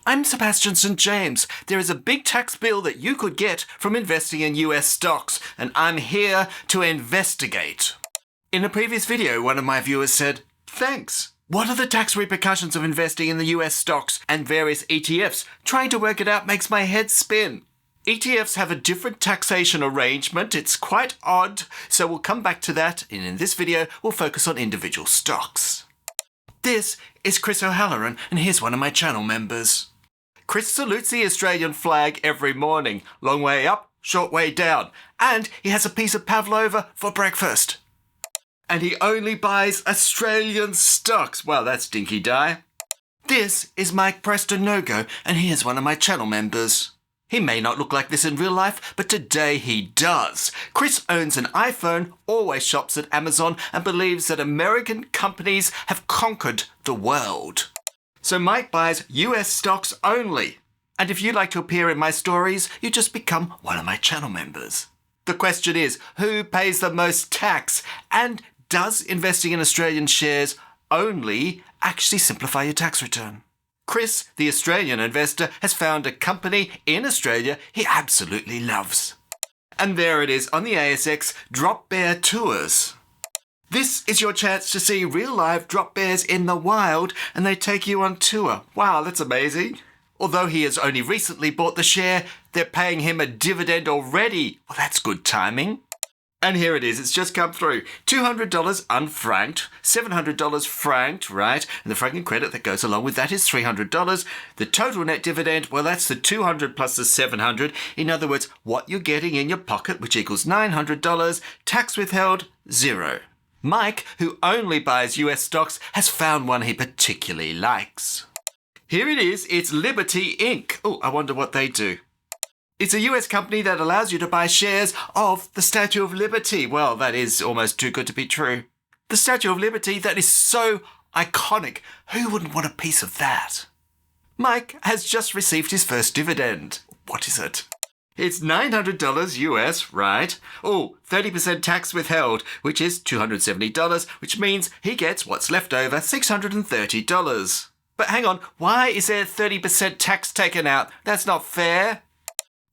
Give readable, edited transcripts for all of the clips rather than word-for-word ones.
I'm Sebastian St. James. There is a big tax bill that you could get from investing in US stocks, and I'm here to investigate. In a previous video, one of my viewers said, "Thanks. What are the tax repercussions of investing in the US stocks and various ETFs? Trying to work it out makes my head spin." ETFs have a different taxation arrangement. It's quite odd, so we'll come back to that, and in this video, we'll focus on individual stocks. This is Chris O'Halloran, and here's one of my channel members. Chris salutes the Australian flag every morning. Long way up, short way down. And he has a piece of pavlova for breakfast. And he only buys Australian stocks. Well, that's dinky die. This is Mike Preston No-Go, and here's one of my channel members. He may not look like this in real life, but today he does. Chris owns an iPhone, always shops at Amazon, and believes that American companies have conquered the world. So Mike buys US stocks only. And if you'd like to appear in my stories, you just become one of my channel members. The question is, who pays the most tax? And does investing in Australian shares only actually simplify your tax return? Chris, the Australian investor, has found a company in Australia he absolutely loves. And there it is on the ASX, Drop Bear Tours. This is your chance to see real live drop bears in the wild, and they take you on tour. Wow, that's amazing. Although he has only recently bought the share, they're paying him a dividend already. Well, that's good timing. And here it is, it's just come through. $200 unfranked, $700 franked, right? And the franking credit that goes along with that is $300. The total net dividend, well, that's the $200 plus the $700. In other words, what you're getting in your pocket, which equals $900, tax withheld, $0. Mike, who only buys US stocks, has found one he particularly likes. Here it is, it's Liberty Inc. Oh, I wonder what they do. It's a US company that allows you to buy shares of the Statue of Liberty. Well, that is almost too good to be true. The Statue of Liberty that is so iconic. Who wouldn't want a piece of that? Mike has just received his first dividend. What is it? It's $900 US, right? Oh, 30% tax withheld, which is $270, which means he gets what's left over, $630. But hang on, why is there 30% tax taken out? That's not fair.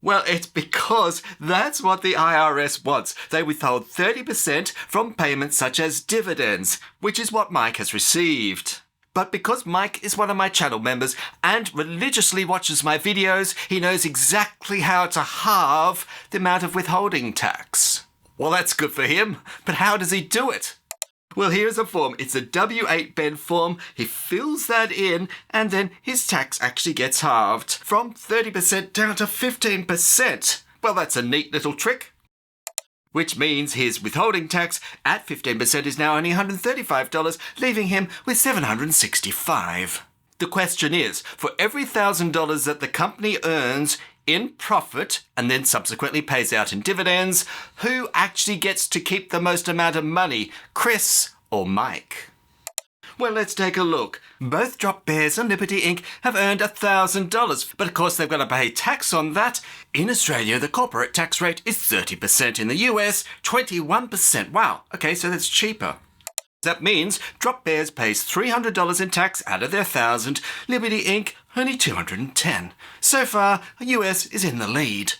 Well, it's because that's what the IRS wants. They withhold 30% from payments such as dividends, which is what Mike has received. But because Mike is one of my channel members and religiously watches my videos, he knows exactly how to halve the amount of withholding tax. Well, that's good for him, but how does he do it? Well, here's a form. It's a W8 Ben form. He fills that in, and then his tax actually gets halved from 30% down to 15%. Well, that's a neat little trick. Which means his withholding tax at 15% is now only $135, leaving him with $765. The question is, for every $1,000 that the company earns in profit and then subsequently pays out in dividends, who actually gets to keep the most amount of money, Chris or Mike? Well, let's take a look. Both Drop Bears and Liberty Inc. have earned $1,000, but of course they've got to pay tax on that. In Australia, the corporate tax rate is 30%. In the US, 21%. Wow, okay, so that's cheaper. That means Drop Bears pays $300 in tax out of their $1,000, Liberty Inc. only $210. So far, the US is in the lead.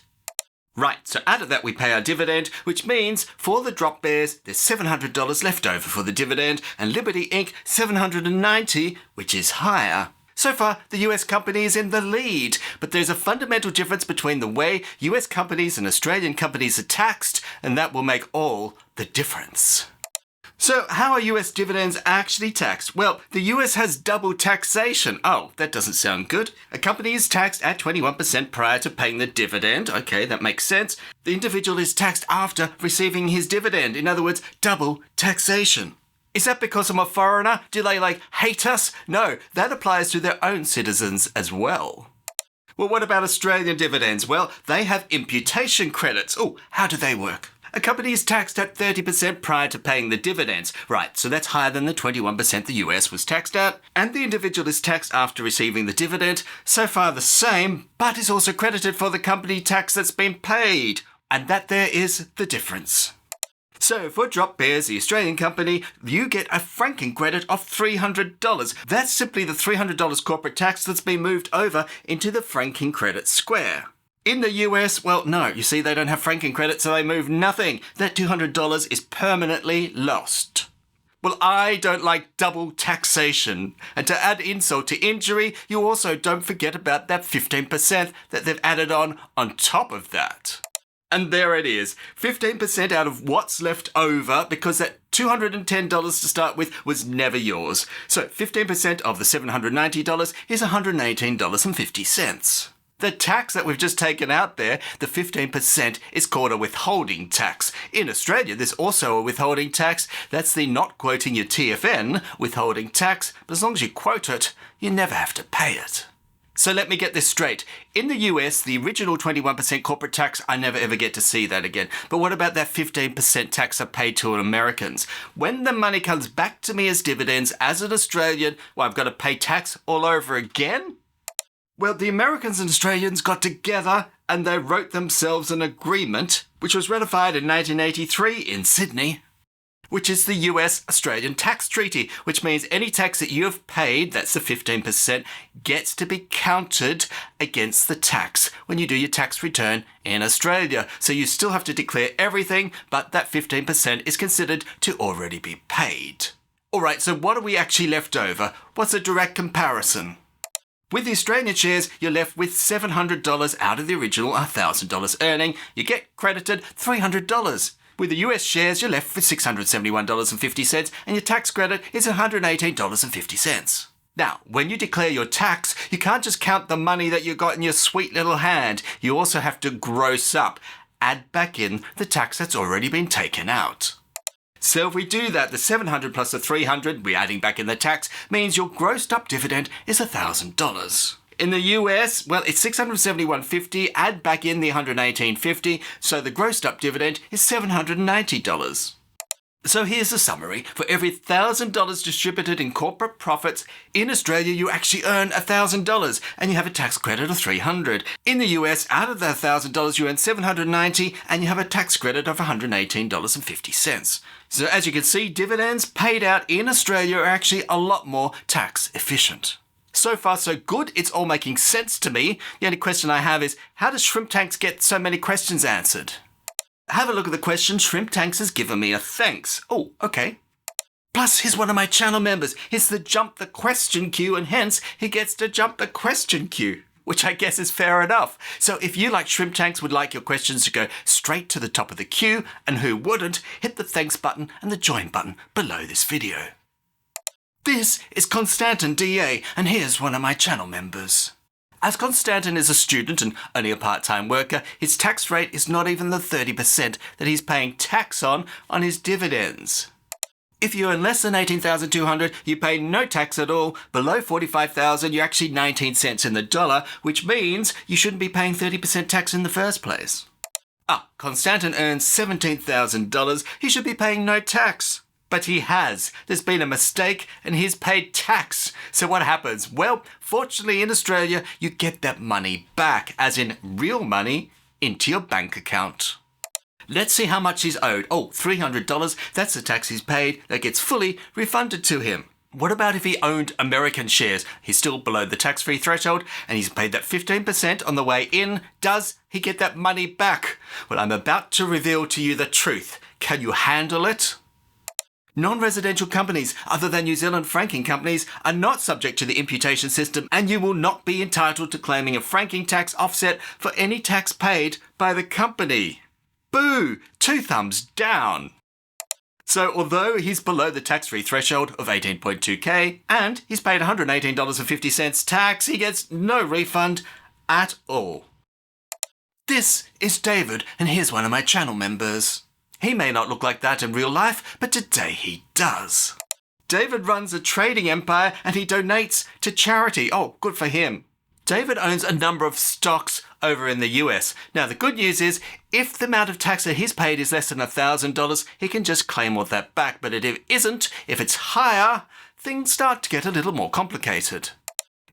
Right, so out of that we pay our dividend, which means for the Drop Bears, there's $700 left over for the dividend, and Liberty Inc. $790, which is higher. So far, the US company is in the lead, but there's a fundamental difference between the way US companies and Australian companies are taxed, and that will make all the difference. So how are US dividends actually taxed? Well, the US has double taxation. Oh, that doesn't sound good. A company is taxed at 21% prior to paying the dividend. Okay, that makes sense. The individual is taxed after receiving his dividend. In other words, double taxation. Is that because I'm a foreigner? Do they, hate us? No, that applies to their own citizens as well. Well, what about Australian dividends? Well, they have imputation credits. Oh, how do they work? A company is taxed at 30% prior to paying the dividends. Right, so that's higher than the 21% the US was taxed at. And the individual is taxed after receiving the dividend. So far the same, but is also credited for the company tax that's been paid. And that there is the difference. So for Drop Bears, the Australian company, you get a franking credit of $300. That's simply the $300 corporate tax that's been moved over into the franking credit square. In the US, well, no, you see, they don't have franking credits, so they move nothing. That $200 is permanently lost. Well, I don't like double taxation. And to add insult to injury, you also don't forget about that 15% that they've added on top of that. And there it is, 15% out of what's left over, because that $210 to start with was never yours. So 15% of the $790 is $118.50. The tax that we've just taken out there, the 15%, is called a withholding tax. In Australia, there's also a withholding tax. That's the not quoting your TFN withholding tax, but as long as you quote it, you never have to pay it. So let me get this straight. In the US, the original 21% corporate tax, I never ever get to see that again. But what about that 15% tax I paid to Americans? When the money comes back to me as dividends, as an Australian, well, I've got to pay tax all over again? Well, the Americans and Australians got together and they wrote themselves an agreement, which was ratified in 1983 in Sydney, which is the US-Australian Tax Treaty, which means any tax that you have paid, that's the 15%, gets to be counted against the tax when you do your tax return in Australia. So you still have to declare everything, but that 15% is considered to already be paid. All right, so what are we actually left over? What's a direct comparison? With the Australian shares, you're left with $700 out of the original $1,000 earning. You get credited $300. With the US shares, you're left with $671.50 and your tax credit is $118.50. Now, when you declare your tax, you can't just count the money that you got in your sweet little hand. You also have to gross up, add back in the tax that's already been taken out. So if we do that, the $700 plus the $300, we're adding back in the tax, means your grossed up dividend is $1,000. In the US, well, it's $671.50, add back in the $118.50, so the grossed up dividend is $790. So here's the summary. For every $1,000 distributed in corporate profits, in Australia you actually earn $1,000 and you have a tax credit of $300. In the US, out of that $1,000 you earn $790 and you have a tax credit of $118.50. So as you can see, dividends paid out in Australia are actually a lot more tax efficient. So far so good, it's all making sense to me. The only question I have is, how does Shrimp Tanks get so many questions answered? Have a look at the question. Shrimp Tanks has given me a thanks. Oh, okay. Plus, he's one of my channel members. He's the Jump the Question queue, and hence he gets to jump the question queue, which I guess is fair enough. So if you, like Shrimp Tanks, would like your questions to go straight to the top of the queue, and who wouldn't, hit the thanks button and the join button below this video. This is Constantin DA, and here's one of my channel members. As Constantin is a student and only a part-time worker, his tax rate is not even the 30% that he's paying tax on his dividends. If you earn less than $18,200, you pay no tax at all. Below $45,000, you're actually 19 cents in the dollar, which means you shouldn't be paying 30% tax in the first place. Constantin earns $17,000. He should be paying no tax. But he has. There's been a mistake and he's paid tax. So what happens? Well, fortunately in Australia, you get that money back, as in real money, into your bank account. Let's see how much he's owed. Oh, $300. That's the tax he's paid that gets fully refunded to him. What about if he owned American shares? He's still below the tax-free threshold and he's paid that 15% on the way in. Does he get that money back? Well, I'm about to reveal to you the truth. Can you handle it? Non-residential companies, other than New Zealand franking companies, are not subject to the imputation system, and you will not be entitled to claiming a franking tax offset for any tax paid by the company. Boo! 2 thumbs down. So although he's below the tax-free threshold of 18.2k and he's paid $118.50 tax, he gets no refund at all. This is David, and here's one of my channel members. He may not look like that in real life, but today he does. David runs a trading empire and he donates to charity. Oh, good for him. David owns a number of stocks over in the US. Now, the good news is, if the amount of tax that he's paid is less than $1,000, he can just claim all that back. But if it isn't, if it's higher, things start to get a little more complicated.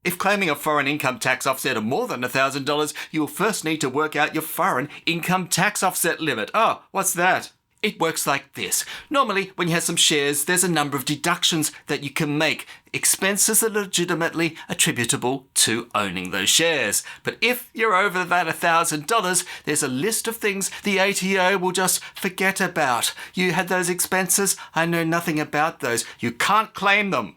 If claiming a foreign income tax offset of more than $1,000, you will first need to work out your foreign income tax offset limit. Oh, what's that? It works like this. Normally, when you have some shares, there's a number of deductions that you can make. Expenses are legitimately attributable to owning those shares. But if you're over that $1,000, there's a list of things the ATO will just forget about. You had those expenses? I know nothing about those. You can't claim them.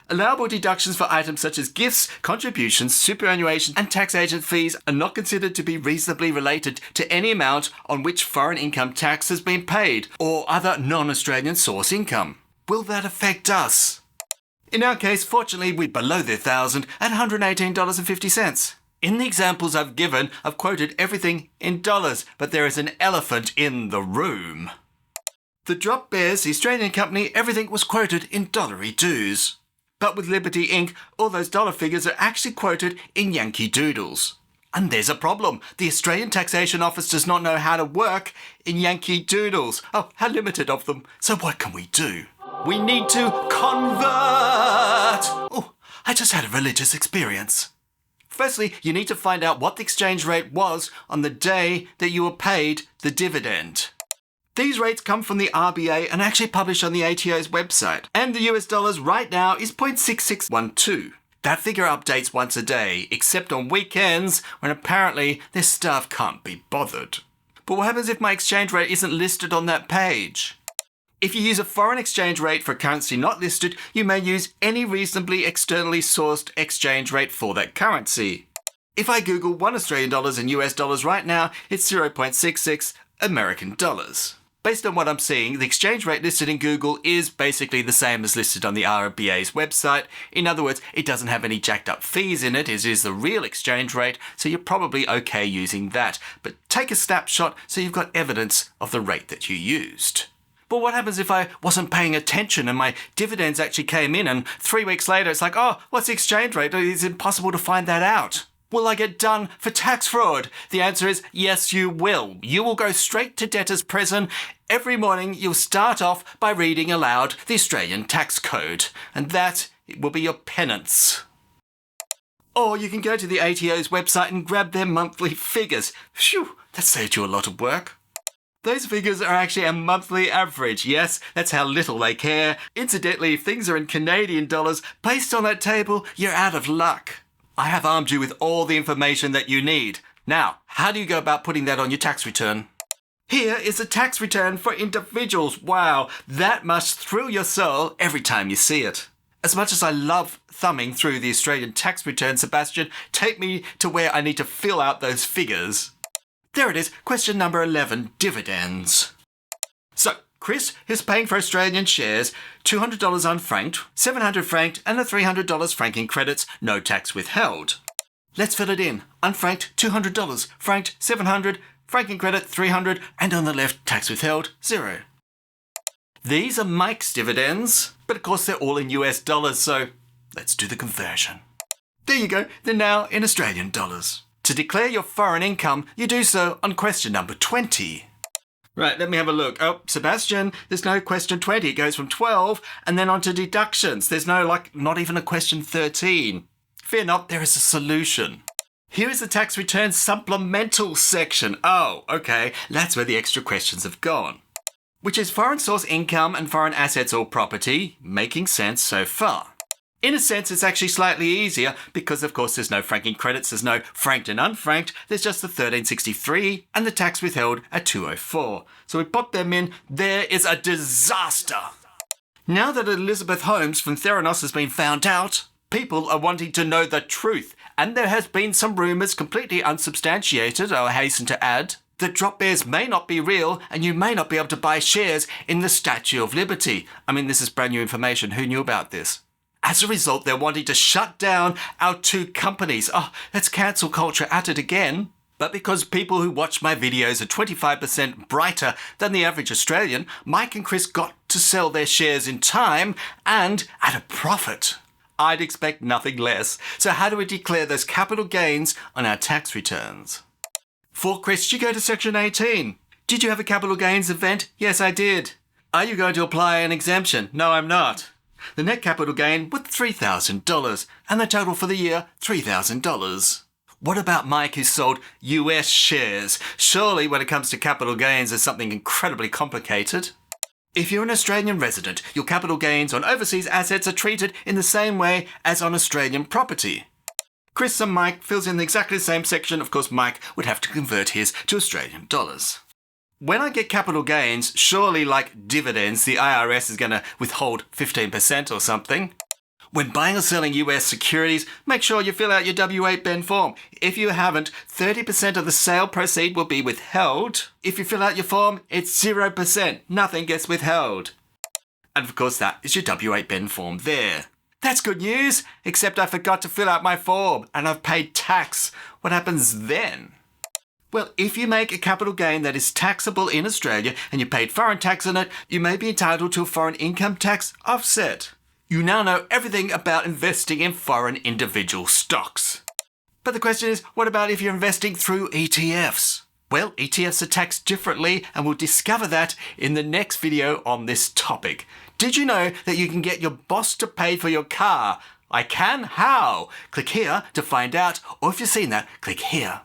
Allowable deductions for items such as gifts, contributions, superannuation, and tax agent fees are not considered to be reasonably related to any amount on which foreign income tax has been paid, or other non-Australian source income. Will that affect us? In our case, fortunately, we're below the $1,000 at $118.50. In the examples I've given, I've quoted everything in dollars, but there is an elephant in the room. The Drop Bears, the Australian company, everything was quoted in dollary dues. But with Liberty Inc., all those dollar figures are actually quoted in Yankee Doodles. And there's a problem. The Australian Taxation Office does not know how to work in Yankee Doodles. Oh, how limited of them. So what can we do? We need to convert! Oh, I just had a religious experience. Firstly, you need to find out what the exchange rate was on the day that you were paid the dividend. These rates come from the RBA and actually published on the ATO's website. And the US dollars right now is 0.6612. That figure updates once a day, except on weekends when apparently their staff can't be bothered. But what happens if my exchange rate isn't listed on that page? If you use a foreign exchange rate for a currency not listed, you may use any reasonably externally sourced exchange rate for that currency. If I Google $1 Australian in US dollars right now, it's 0.66 American dollars. Based on what I'm seeing, the exchange rate listed in Google is basically the same as listed on the RBA's website. In other words, it doesn't have any jacked up fees in it. It is the real exchange rate, so you're probably okay using that. But take a snapshot so you've got evidence of the rate that you used. But what happens if I wasn't paying attention and my dividends actually came in and 3 weeks later it's like, oh, what's the exchange rate? It's impossible to find that out. Will I get done for tax fraud? The answer is yes, you will. You will go straight to debtor's prison. Every morning you'll start off by reading aloud the Australian tax code, and that will be your penance. Or you can go to the ATO's website and grab their monthly figures. Phew, that saved you a lot of work. Those figures are actually a monthly average. Yes, that's how little they care. Incidentally, if things are in Canadian dollars, based on that table, you're out of luck. I have armed you with all the information that you need. Now, how do you go about putting that on your tax return? Here is a tax return for individuals. Wow, that must thrill your soul every time you see it. As much as I love thumbing through the Australian tax return, Sebastian, take me to where I need to fill out those figures. There it is, question number 11, dividends. So, Chris is paying for Australian shares, $200 unfranked, $700 franked, and the $300 franking credits, no tax withheld. Let's fill it in. Unfranked, $200, franked, $700, franking credit, $300, and on the left, tax withheld, 0. These are Mike's dividends, but of course they're all in US dollars, so let's do the conversion. There you go, they're now in Australian dollars. To declare your foreign income, you do so on question number 20. Right, let me have a look. Oh, Sebastian, there's no question 20. It goes from 12 and then on to deductions. There's no, not even a question 13. Fear not, there is a solution. Here is the tax return supplemental section. Oh, okay, that's where the extra questions have gone. Which is foreign source income and foreign assets or property. Making sense so far. In a sense, it's actually slightly easier because, of course, there's no franking credits, there's no franked and unfranked, there's just the 1363 and the tax withheld at 204. So we pop them in, there is a disaster. Now that Elizabeth Holmes from Theranos has been found out, people are wanting to know the truth, and there has been some rumours completely unsubstantiated, I hasten to add, that drop bears may not be real and you may not be able to buy shares in the Statue of Liberty. I mean, this is brand new information. Who knew about this? As a result, they're wanting to shut down our two companies. Oh, that's cancel culture at it again. But because people who watch my videos are 25% brighter than the average Australian, Mike and Chris got to sell their shares in time and at a profit. I'd expect nothing less. So how do we declare those capital gains on our tax returns? For Chris, you go to section 18. Did you have a capital gains event? Yes, I did. Are you going to apply an exemption? No, I'm not. The net capital gain was $3,000 and the total for the year, $3,000. What about Mike who sold US shares? Surely when it comes to capital gains, there's something incredibly complicated. If you're an Australian resident, your capital gains on overseas assets are treated in the same way as on Australian property. Chris and Mike fills in exactly the same section. Of course, Mike would have to convert his to Australian dollars. When I get capital gains, surely like dividends, the IRS is going to withhold 15% or something. When buying or selling US securities, make sure you fill out your W8 Ben form. If you haven't, 30% of the sale proceed will be withheld. If you fill out your form, it's 0%. Nothing gets withheld. And of course, that is your W8 Ben form there. That's good news, except I forgot to fill out my form and I've paid tax. What happens then? Well, if you make a capital gain that is taxable in Australia and you paid foreign tax on it, you may be entitled to a foreign income tax offset. You now know everything about investing in foreign individual stocks. But the question is, what about if you're investing through ETFs? Well, ETFs are taxed differently, and we'll discover that in the next video on this topic. Did you know that you can get your boss to pay for your car? I can? How? Click here to find out, or if you've seen that, click here.